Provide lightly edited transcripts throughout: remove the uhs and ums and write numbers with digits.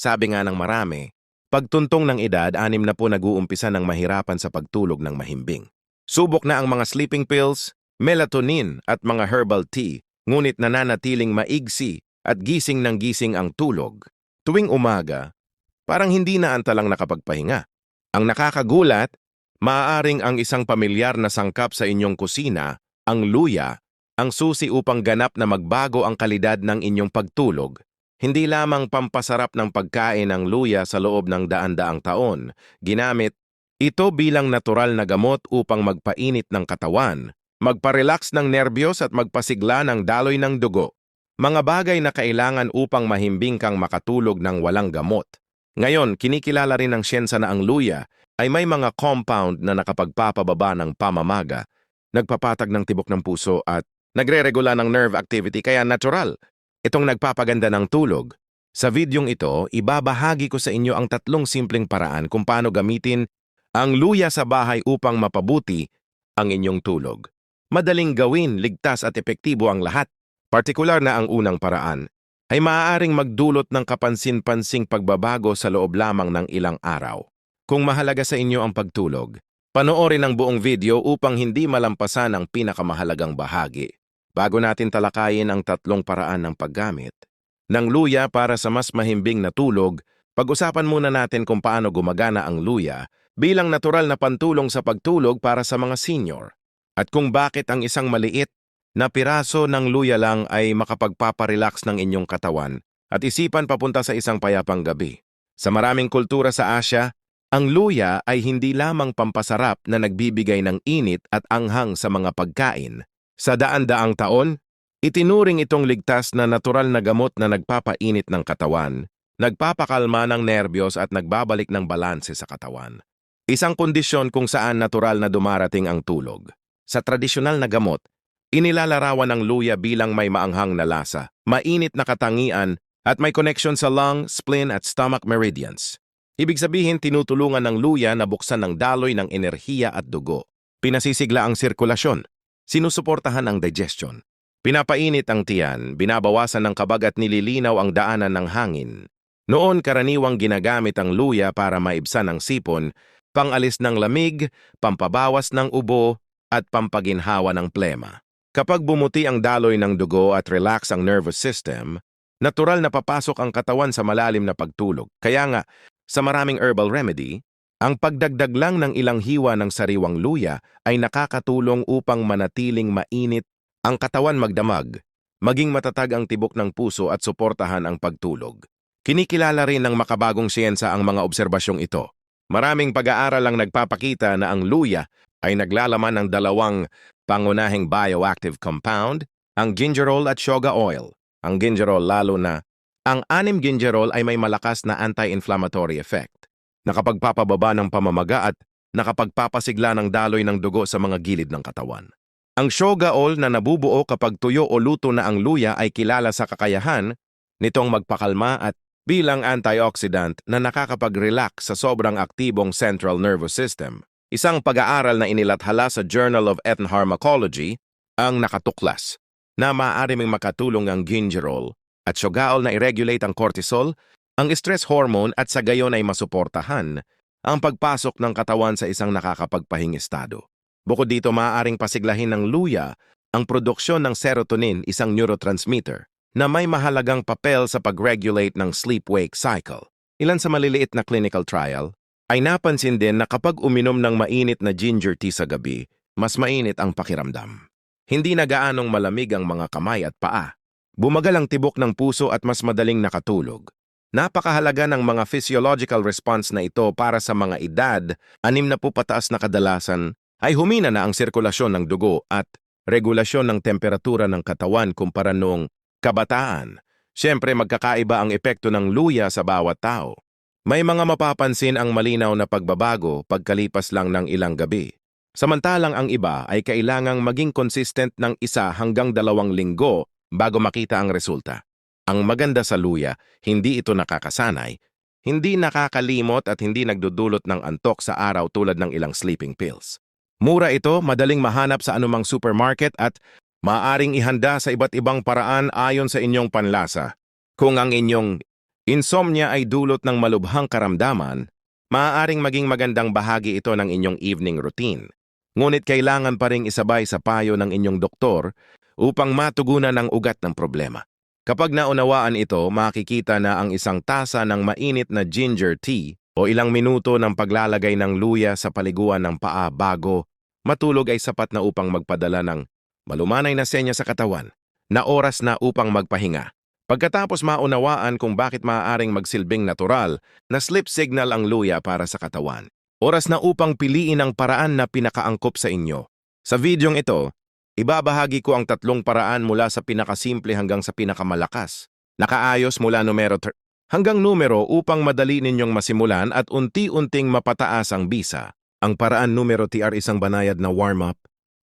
Sabi nga ng marami, pagtuntong ng edad, 60 na nag-uumpisa ng mahirapan sa pagtulog ng mahimbing. Subok na ang mga sleeping pills, melatonin at mga herbal tea, ngunit nananatiling maigsi at gising ng gising ang tulog. Tuwing umaga, parang hindi na antalang nakapagpahinga. Ang nakakagulat, maaaring ang isang pamilyar na sangkap sa inyong kusina, ang luya, ang susi upang ganap na magbago ang kalidad ng inyong pagtulog. Hindi lamang pampasarap ng pagkain ang luya sa loob ng daan-daang taon, ginamit ito bilang natural na gamot upang magpainit ng katawan, magparelax ng nerbiyos at magpasigla ng daloy ng dugo. Mga bagay na kailangan upang mahimbing kang makatulog ng walang gamot. Ngayon, kinikilala rin ng siyensa na ang luya ay may mga compound na nakapagpapababa ng pamamaga, nagpapatag ng tibok ng puso at nagre-regula ng nerve activity kaya natural. Itong nagpapaganda ng tulog. Sa videong ito, ibabahagi ko sa inyo ang 3 simpleng paraan kung paano gamitin ang luya sa bahay upang mapabuti ang inyong tulog. Madaling gawin, ligtas at epektibo ang lahat. Partikular na ang unang paraan ay maaaring magdulot ng kapansin-pansing pagbabago sa loob lamang ng ilang araw. Kung mahalaga sa inyo ang pagtulog, panoorin ang buong video upang hindi malampasan ang pinakamahalagang bahagi. Bago natin talakayin ang 3 paraan ng paggamit ng luya para sa mas mahimbing na tulog, pag-usapan muna natin kung paano gumagana ang luya bilang natural na pantulong sa pagtulog para sa mga senior at kung bakit ang isang maliit na piraso ng luya lang ay makapagpaparelax ng inyong katawan at isipan papunta sa isang payapang gabi. Sa maraming kultura sa Asya, ang luya ay hindi lamang pampasarap na nagbibigay ng init at anghang sa mga pagkain. Sa daan-daang taon, itinuring itong ligtas na natural na gamot na nagpapainit ng katawan, nagpapakalma ng nerbiyos at nagbabalik ng balanse sa katawan. Isang kondisyon kung saan natural na dumarating ang tulog. Sa tradisyonal na gamot, inilalarawan ng luya bilang may maanghang na lasa, mainit na katangian at may connection sa lung, spleen at stomach meridians. Ibig sabihin, tinutulungan ng luya na buksan ng daloy ng enerhiya at dugo. Pinasisigla ang sirkulasyon. Sinusuportahan ang digestion. Pinapainit ang tiyan, binabawasan ng kabag at nililinaw ang daanan ng hangin. Noon karaniwang ginagamit ang luya para maibsan ang sipon, pangalis ng lamig, pampabawas ng ubo, at pampaginhawa ng plema. Kapag bumuti ang daloy ng dugo at relax ang nervous system, natural na papasok ang katawan sa malalim na pagtulog. Kaya nga, sa maraming herbal remedy, ang pagdagdag lang ng ilang hiwa ng sariwang luya ay nakakatulong upang manatiling mainit ang katawan magdamag, maging matatag ang tibok ng puso at suportahan ang pagtulog. Kinikilala rin ng makabagong siyensa ang mga obserbasyong ito. Maraming pag-aaral ang nagpapakita na ang luya ay naglalaman ng 2 pangunahing bioactive compound, ang gingerol at shoga oil. Ang gingerol lalo na, ang 6-gingerol ay may malakas na anti-inflammatory effect. Nakapagpapababa ng pamamaga at nakapagpapasigla ng daloy ng dugo sa mga gilid ng katawan. Ang shoga oil na nabubuo kapag tuyo o luto na ang luya ay kilala sa kakayahan nitong magpakalma at bilang antioxidant na nakakapag-relax sa sobrang aktibong central nervous system. Isang pag-aaral na inilathala sa Journal of Ethnopharmacology ang nakatuklas na maaari ming makatulong ang gingerol at shogaol na i-regulate ang cortisol, ang stress hormone at sa gayon ay masuportahan ang pagpasok ng katawan sa isang nakakapagpahing estado. Bukod dito, maaaring pasiglahin ng luya ang produksyon ng serotonin, isang neurotransmitter, na may mahalagang papel sa pag-regulate ng sleep-wake cycle. Ilan sa maliliit na clinical trial ay napansin din na kapag uminom ng mainit na ginger tea sa gabi, mas mainit ang pakiramdam. Hindi na gaanong malamig ang mga kamay at paa. Bumagal ang tibok ng puso at mas madaling nakatulog. Napakahalaga ng mga physiological response na ito para sa mga edad, 60 pataas na kadalasan, ay humina na ang sirkulasyon ng dugo at regulasyon ng temperatura ng katawan kumpara noong kabataan. Siyempre, magkakaiba ang epekto ng luya sa bawat tao. May mga mapapansin ang malinaw na pagbabago pagkalipas lang ng ilang gabi. Samantalang ang iba ay kailangang maging consistent ng 1 hanggang 2 linggo bago makita ang resulta. Ang maganda sa luya, hindi ito nakakasanay, hindi nakakalimot at hindi nagdudulot ng antok sa araw tulad ng ilang sleeping pills. Mura ito, madaling mahanap sa anumang supermarket at maaaring ihanda sa iba't ibang paraan ayon sa inyong panlasa. Kung ang inyong Insomnia ay dulot ng malubhang karamdaman, maaaring maging magandang bahagi ito ng inyong evening routine. Ngunit kailangan pa ring isabay sa payo ng inyong doktor upang matugunan ang ugat ng problema. Kapag naunawaan ito, makikita na ang isang tasa ng mainit na ginger tea o ilang minuto ng paglalagay ng luya sa paliguan ng paa bago matulog ay sapat na upang magpadala ng malumanay na senya sa katawan na oras na upang magpahinga. Pagkatapos maunawaan kung bakit maaaring magsilbing natural na sleep signal ang luya para sa katawan, oras na upang piliin ang paraan na pinakaangkop sa inyo. Sa videong ito, ibabahagi ko ang 3 paraan mula sa pinakasimple hanggang sa pinakamalakas. Nakaayos mula numero 3 hanggang numero upang madali ninyong masimulan at unti-unting mapataas ang bisa. Ang paraan numero TR isang banayad na warm-up,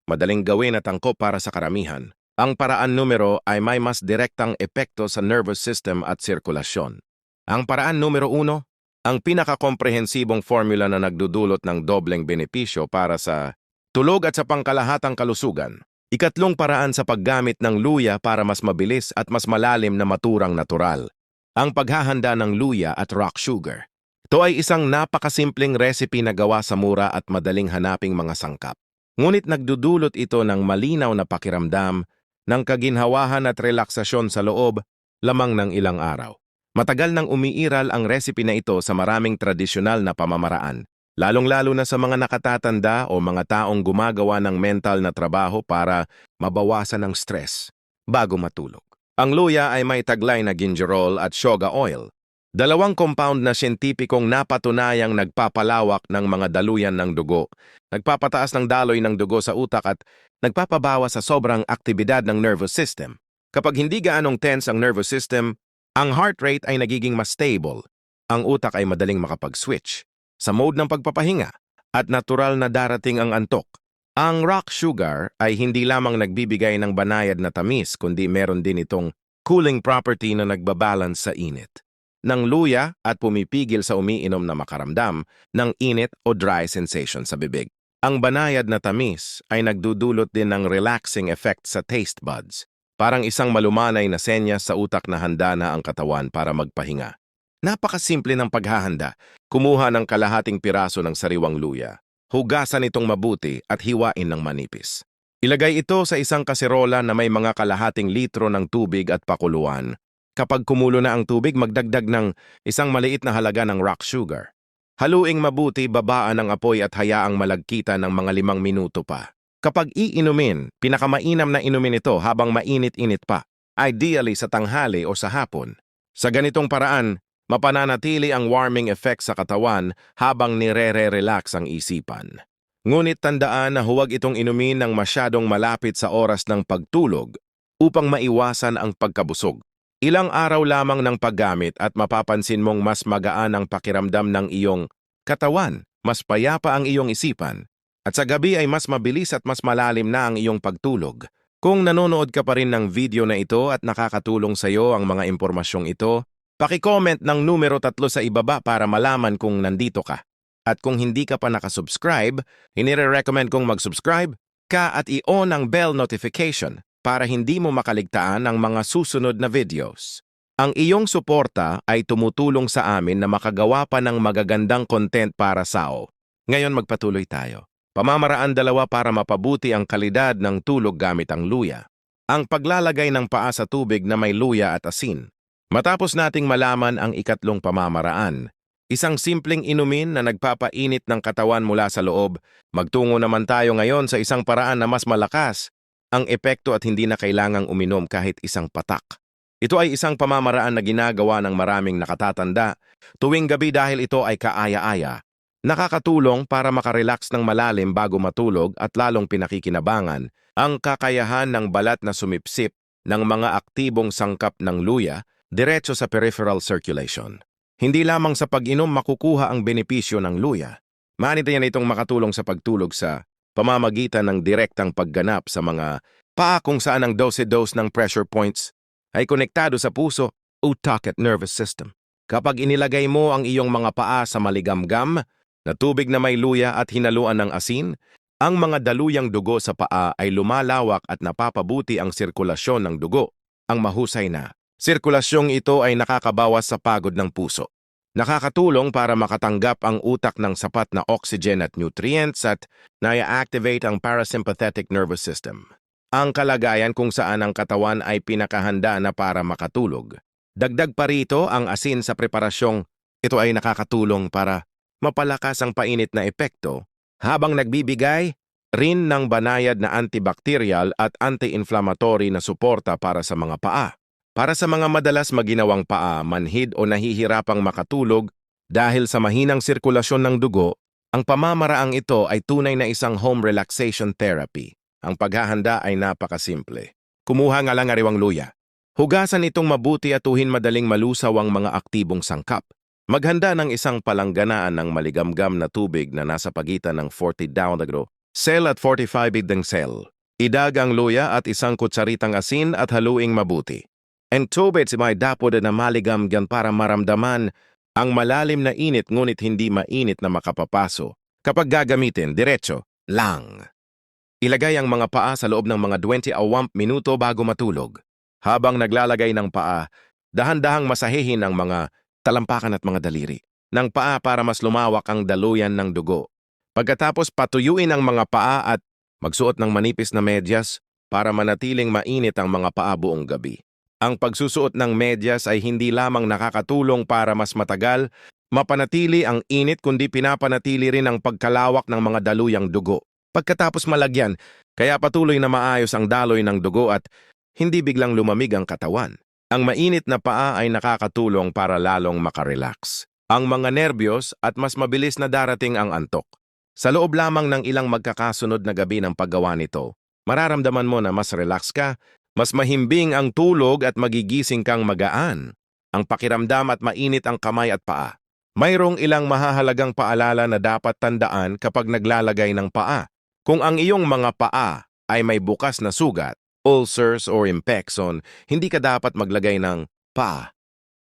madaling gawin at angkop para sa karamihan. Ang paraan numero ay may mas direktang epekto sa nervous system at sirkulasyon. Ang paraan numero 1, ang pinakakomprehensibong formula na nagdudulot ng dobleng benepisyo para sa tulog at sa pangkalahatang kalusugan. Ikatlong paraan sa paggamit ng luya para mas mabilis at mas malalim na maturang natural. Ang paghahanda ng luya at rock sugar. Ito ay isang napakasimpleng recipe na gawa sa mura at madaling hanaping mga sangkap. Ngunit nagdudulot ito ng malinaw na pakiramdam, ng kaginhawahan at relaksasyon sa loob lamang ng ilang araw. Matagal nang umiiral ang recipe na ito sa maraming tradisyonal na pamamaraan, lalong-lalo na sa mga nakatatanda o mga taong gumagawa ng mental na trabaho para mabawasan ang stress bago matulog. Ang luya ay may taglay na gingerol at shoga oil, dalawang compound na siyentipikong napatunayang nagpapalawak ng mga daluyan ng dugo, nagpapataas ng daloy ng dugo sa utak at nagpapabawas sa sobrang aktibidad ng nervous system. Kapag hindi gaanong tense ang nervous system, ang heart rate ay nagiging mas stable, ang utak ay madaling makapag-switch sa mode ng pagpapahinga at natural na darating ang antok. Ang rock sugar ay hindi lamang nagbibigay ng banayad na tamis kundi meron din itong cooling property na nagbabalance sa init ng luya at pumipigil sa umiinom na makaramdam ng init o dry sensation sa bibig. Ang banayad na tamis ay nagdudulot din ng relaxing effect sa taste buds, parang isang malumanay na senyas sa utak na handa na ang katawan para magpahinga. Napakasimple ng paghahanda, kumuha ng kalahating piraso ng sariwang luya, hugasan itong mabuti at hiwain ng manipis. Ilagay ito sa isang kaserola na may mga kalahating litro ng tubig at pakuluan. Kapag kumulo na ang tubig, magdagdag ng isang maliit na halaga ng rock sugar. Haluing mabuti, babaan ang apoy at hayaang malagkita ng mga 5 minuto pa. Kapag iinumin, pinakamainam na inumin ito habang mainit-init pa, ideally sa tanghali o sa hapon. Sa ganitong paraan, mapananatili ang warming effect sa katawan habang nire-relax ang isipan. Ngunit tandaan na huwag itong inumin ng masyadong malapit sa oras ng pagtulog upang maiwasan ang pagkabusog. Ilang araw lamang ng paggamit at mapapansin mong mas magaan ang pakiramdam ng iyong katawan, mas payapa ang iyong isipan, at sa gabi ay mas mabilis at mas malalim na ang iyong pagtulog. Kung nanonood ka pa rin ng video na ito at nakakatulong sa iyo ang mga impormasyong ito, paki-comment ng numero 3 sa ibaba para malaman kung nandito ka. At kung hindi ka pa nakasubscribe, hinire-recommend kong mag-subscribe ka at i-on ang bell notification para hindi mo makaligtaan ang mga susunod na videos. Ang iyong suporta ay tumutulong sa amin na makagawa pa ng magagandang content para sao. Ngayon magpatuloy tayo. Pamamaraan 2 para mapabuti ang kalidad ng tulog gamit ang luya. Ang paglalagay ng paa sa tubig na may luya at asin. Matapos nating malaman ang ikatlong pamamaraan, isang simpleng inumin na nagpapainit ng katawan mula sa loob, magtungo naman tayo ngayon sa isang paraan na mas malakas ang epekto at hindi na kailangang uminom kahit isang patak. Ito ay isang pamamaraan na ginagawa ng maraming nakatatanda tuwing gabi dahil ito ay kaaya-aya. Nakakatulong para makarelax ng malalim bago matulog at lalong pinakikinabangan ang kakayahan ng balat na sumipsip ng mga aktibong sangkap ng luya diretso sa peripheral circulation. Hindi lamang sa pag-inom makukuha ang benepisyo ng luya. Maanitayan itong makatulong sa pagtulog sa pamamagitan ng direktang pagganap sa mga paa kung saan ang dose-dose ng pressure points ay konektado sa puso, utak at nervous system. Kapag inilagay mo ang iyong mga paa sa maligamgam na tubig na may luya at hinaluan ng asin, ang mga daluyang dugo sa paa ay lumalawak at napapabuti ang sirkulasyon ng dugo. Ang mahusay na Sirkulasyong ito ay nakakabawas sa pagod ng puso. Nakakatulong para makatanggap ang utak ng sapat na oxygen at nutrients at na-activate ang parasympathetic nervous system. Ang kalagayan kung saan ang katawan ay pinakahanda na para makatulog. Dagdag pa rito ang asin sa preparasyong ito ay nakakatulong para mapalakas ang painit na epekto habang nagbibigay rin ng banayad na antibacterial at anti-inflammatory na suporta para sa mga paa. Para sa mga madalas maginawang paa, manhid o nahihirapang makatulog dahil sa mahinang sirkulasyon ng dugo, ang pamamaraang ito ay tunay na isang home relaxation therapy. Ang paghahanda ay napakasimple. Kumuha nga lang ariwang luya. Hugasan itong mabuti at uhin madaling malusaw ang mga aktibong sangkap. Maghanda ng isang palangganaan ng maligamgam na tubig na nasa pagitan ng 40 degrees Celsius at 45 degrees Celsius. Idag ang luya at isang kutsaritang asin at haluing mabuti. Ang tubig may dapat na maligamgam para maramdaman ang malalim na init ngunit hindi mainit na makapapaso. Kapag gagamitin, diretso lang. Ilagay ang mga paa sa loob ng mga 20 minuto bago matulog. Habang naglalagay ng paa, dahan-dahang masahihin ang mga talampakan at mga daliri ng paa para mas lumawak ang daluyan ng dugo. Pagkatapos patuyuin ang mga paa at magsuot ng manipis na medyas para manatiling mainit ang mga paa buong gabi. Ang pagsusuot ng medyas ay hindi lamang nakakatulong para mas matagal, mapanatili ang init kundi pinapanatili rin ang pagkalawak ng mga daluyang dugo. Pagkatapos malagyan, kaya patuloy na maayos ang daloy ng dugo at hindi biglang lumamig ang katawan. Ang mainit na paa ay nakakatulong para lalong makarelax ang mga nerbiyos at mas mabilis na darating ang antok. Sa loob lamang ng ilang magkakasunod na gabi ng paggawa nito, mararamdaman mo na mas relax ka, mas mahimbing ang tulog at magigising kang magaan. Ang pakiramdam at mainit ang kamay at paa. Mayroong ilang mahahalagang paalala na dapat tandaan kapag naglalagay ng paa. Kung ang iyong mga paa ay may bukas na sugat, ulcers or infection, hindi ka dapat maglagay ng paa.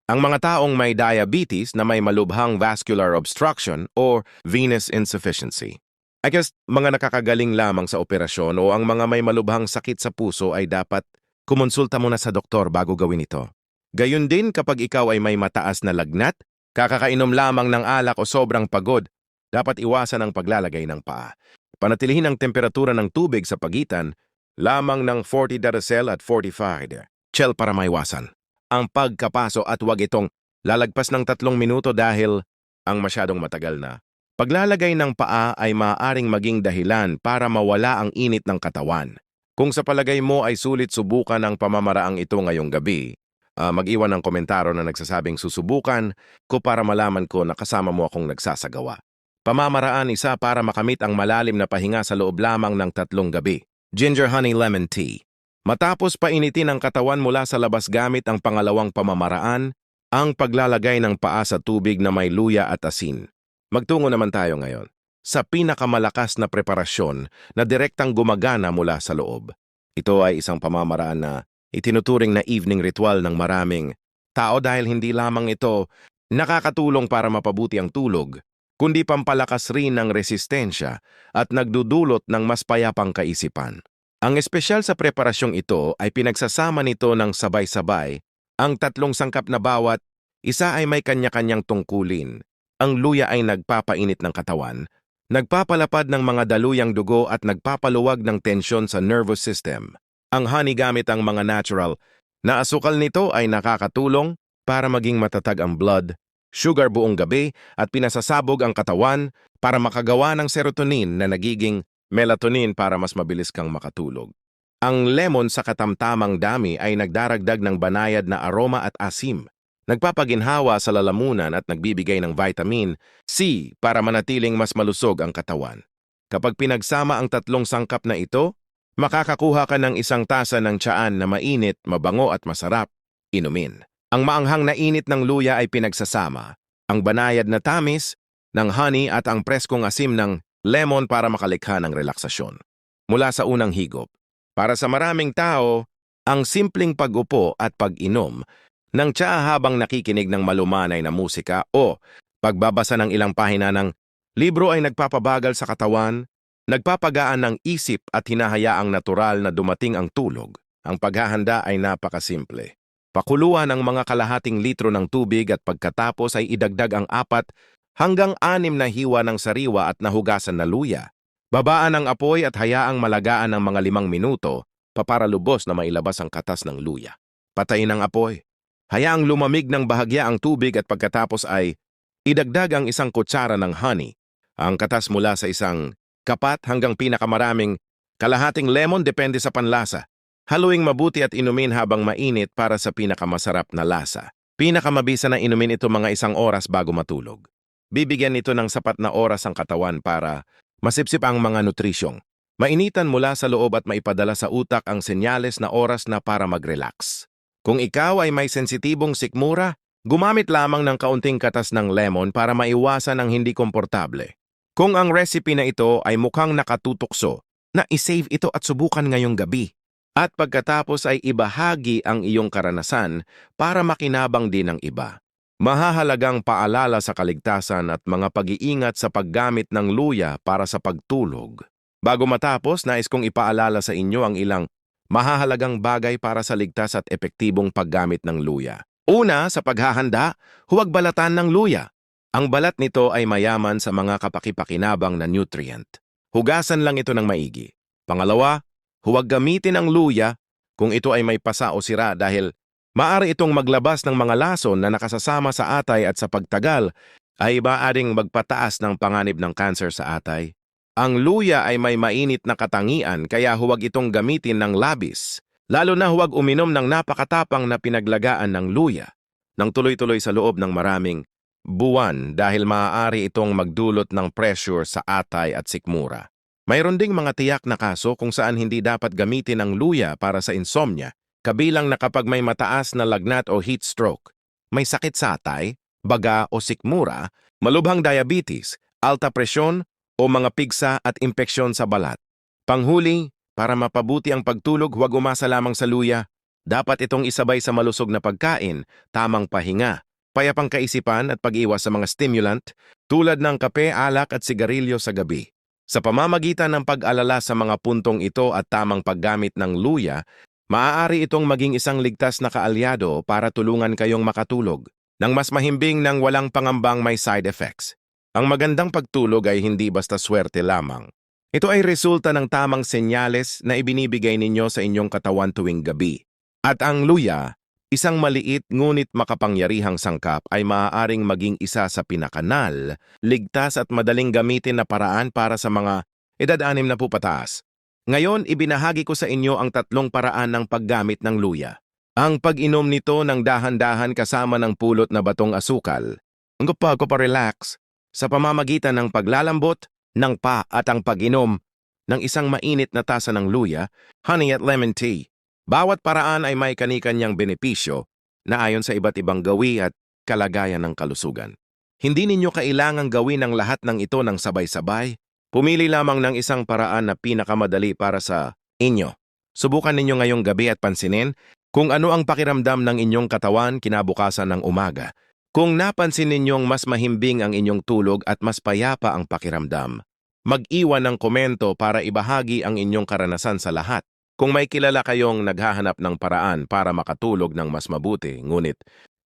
Ang mga taong may diabetes na may malubhang vascular obstruction or venous insufficiency. I guess mga nakakagaling lamang sa operasyon o ang mga may malubhang sakit sa puso ay dapat kumonsulta muna sa doktor bago gawin ito. Gayun din kapag ikaw ay may mataas na lagnat, kakakainom lamang ng alak o sobrang pagod, dapat iwasan ang paglalagay ng paa. Panatilihin ang temperatura ng tubig sa pagitan lamang ng 40 degrees Celsius at 45 Celsius para maiwasan ang pagkapaso at huwag itong lalagpas ng 3 minuto dahil ang masyadong matagal na. Paglalagay ng paa ay maaaring maging dahilan para mawala ang init ng katawan. Kung sa palagay mo ay sulit subukan ang pamamaraang ito ngayong gabi, mag-iwan ng komentaro na nagsasabing susubukan ko para malaman ko na kasama mo akong nagsasagawa. Pamamaraan isa para makamit ang malalim na pahinga sa loob lamang ng 3 gabi. Ginger Honey Lemon Tea. Matapos painitin ang katawan mula sa labas gamit ang pangalawang pamamaraan, ang paglalagay ng paa sa tubig na may luya at asin. Magtungo naman tayo ngayon sa pinakamalakas na preparasyon na direktang gumagana mula sa loob. Ito ay isang pamamaraan na itinuturing na evening ritual ng maraming tao dahil hindi lamang ito nakakatulong para mapabuti ang tulog, kundi pampalakas rin ng resistensya at nagdudulot ng mas payapang kaisipan. Ang espesyal sa preparasyong ito ay pinagsasama nito ng sabay-sabay ang 3 sangkap na bawat isa ay may kanya-kanyang tungkulin. Ang luya ay nagpapainit ng katawan, nagpapalapad ng mga daluyang dugo at nagpapaluwag ng tensyon sa nervous system. Ang honey gamit ang mga natural na asukal nito ay nakakatulong para maging matatag ang blood, sugar buong gabi at pinasasabog ang katawan para makagawa ng serotonin na nagiging melatonin para mas mabilis kang makatulog. Ang lemon sa katamtamang dami ay nagdaragdag ng banayad na aroma at asim. Nagpapaginhawa sa lalamunan at nagbibigay ng vitamin C para manatiling mas malusog ang katawan. Kapag pinagsama ang 3 sangkap na ito, makakakuha ka ng 1 tasa ng tiyaan na mainit, mabango at masarap. Inumin. Ang maanghang na init ng luya ay pinagsasama. Ang banayad na tamis ng honey at ang preskong asim ng lemon para makalikha ng relaksasyon. Mula sa unang higop. Para sa maraming tao, ang simpleng pag-upo at pag-inom ng tsaa habang nakikinig ng malumanay na musika o pagbabasa ng ilang pahina ng libro ay nagpapabagal sa katawan, nagpapagaan ng isip at hinahayaang natural na dumating ang tulog. Ang paghahanda ay napakasimple. Pakuluan ang mga kalahating litro ng tubig at pagkatapos ay idagdag ang 4 hanggang 6 na hiwa ng sariwa at nahugasan na luya. Babaan ang apoy at hayaang malagaan ng mga 5 minuto para lubos na mailabas ang katas ng luya. Patayin ang apoy. Hayaang lumamig ng bahagya ang tubig at pagkatapos ay idagdag ang 1 kutsara ng honey, ang katas mula sa 1 kapat hanggang pinakamaraming kalahating lemon depende sa panlasa. Haluing mabuti at inumin habang mainit para sa pinakamasarap na lasa. Pinakamabisa na inumin ito mga 1 oras bago matulog. Bibigyan nito ng sapat na oras ang katawan para masipsip ang mga nutrisyong. Mainitan mula sa loob at maipadala sa utak ang senyales na oras na para mag-relax. Kung ikaw ay may sensitibong sikmura, gumamit lamang ng kaunting katas ng lemon para maiwasan ang hindi komportable. Kung ang recipe na ito ay mukhang nakatutukso, na isave ito at subukan ngayong gabi. At pagkatapos ay ibahagi ang iyong karanasan para makinabang din ng iba. Mahahalagang paalala sa kaligtasan at mga pag-iingat sa paggamit ng luya para sa pagtulog. Bago matapos, nais kong ipaalala sa inyo ang ilang mahahalagang bagay para sa ligtas at epektibong paggamit ng luya. Una, sa paghahanda, huwag balatan ng luya. Ang balat nito ay mayaman sa mga kapakipakinabang na nutrient. Hugasan lang ito ng maigi. Pangalawa, huwag gamitin ang luya kung ito ay may pasa o sira dahil maaari itong maglabas ng mga lason na nakasasama sa atay at sa pagtagal ay maaaring magpataas ng panganib ng cancer sa atay. Ang luya ay may mainit na katangian kaya huwag itong gamitin ng labis. Lalo na huwag uminom ng napakatapang na pinaglagaan ng luya nang tuloy-tuloy sa loob ng maraming buwan dahil maaari itong magdulot ng pressure sa atay at sikmura. Mayroon ding mga tiyak na kaso kung saan hindi dapat gamitin ang luya para sa insomnia, kabilang na kapag may mataas na lagnat o heat stroke, may sakit sa atay, baga o sikmura, malubhang diabetes, alta presyon, o mga pigsa at impeksyon sa balat. Panghuli, para mapabuti ang pagtulog, huwag umasa lamang sa luya. Dapat itong isabay sa malusog na pagkain, tamang pahinga, payapang kaisipan at pag-iwas sa mga stimulant tulad ng kape, alak at sigarilyo sa gabi. Sa pamamagitan ng pag-alala sa mga puntong ito at tamang paggamit ng luya, maaari itong maging isang ligtas na kaalyado para tulungan kayong makatulog ng mas mahimbing ng walang pangambang may side effects. Ang magandang pagtulog ay hindi basta swerte lamang. Ito ay resulta ng tamang senyales na ibinibigay ninyo sa inyong katawan tuwing gabi. At ang luya, isang maliit ngunit makapangyarihang sangkap ay maaaring maging isa sa pinakanal, ligtas at madaling gamitin na paraan para sa mga edad 6 na pataas. Ngayon, ibinahagi ko sa inyo ang 3 paraan ng paggamit ng luya. Ang pag-inom nito ng dahan-dahan kasama ng pulot na batong asukal. Ang pagpaparelax sa pamamagitan ng paglalambot ng at ang pag-inom ng isang mainit na tasa ng luya, honey at lemon tea. Bawat paraan ay may kani-kanyang benepisyo na ayon sa iba't ibang gawi at kalagayan ng kalusugan. Hindi ninyo kailangang gawin ang lahat ng ito ng sabay-sabay. Pumili lamang ng isang paraan na pinakamadali para sa inyo. Subukan ninyo ngayong gabi at pansinin kung ano ang pakiramdam ng inyong katawan kinabukasan ng umaga. Kung napansin ninyong mas mahimbing ang inyong tulog at mas payapa ang pakiramdam, mag-iwan ng komento para ibahagi ang inyong karanasan sa lahat. Kung may kilala kayong naghahanap ng paraan para makatulog ng mas mabuti, ngunit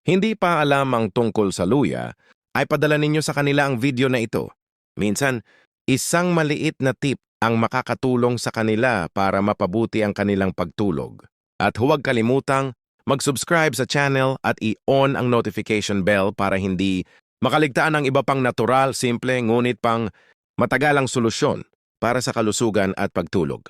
hindi pa alam ang tungkol sa luya, ay padala ninyo sa kanila ang video na ito. Minsan, isang maliit na tip ang makakatulong sa kanila para mapabuti ang kanilang pagtulog. At huwag kalimutang mag-subscribe sa channel at i-on ang notification bell para hindi makaligtaan ng iba pang natural, simple, ngunit pang matagalang solusyon para sa kalusugan at pagtulog.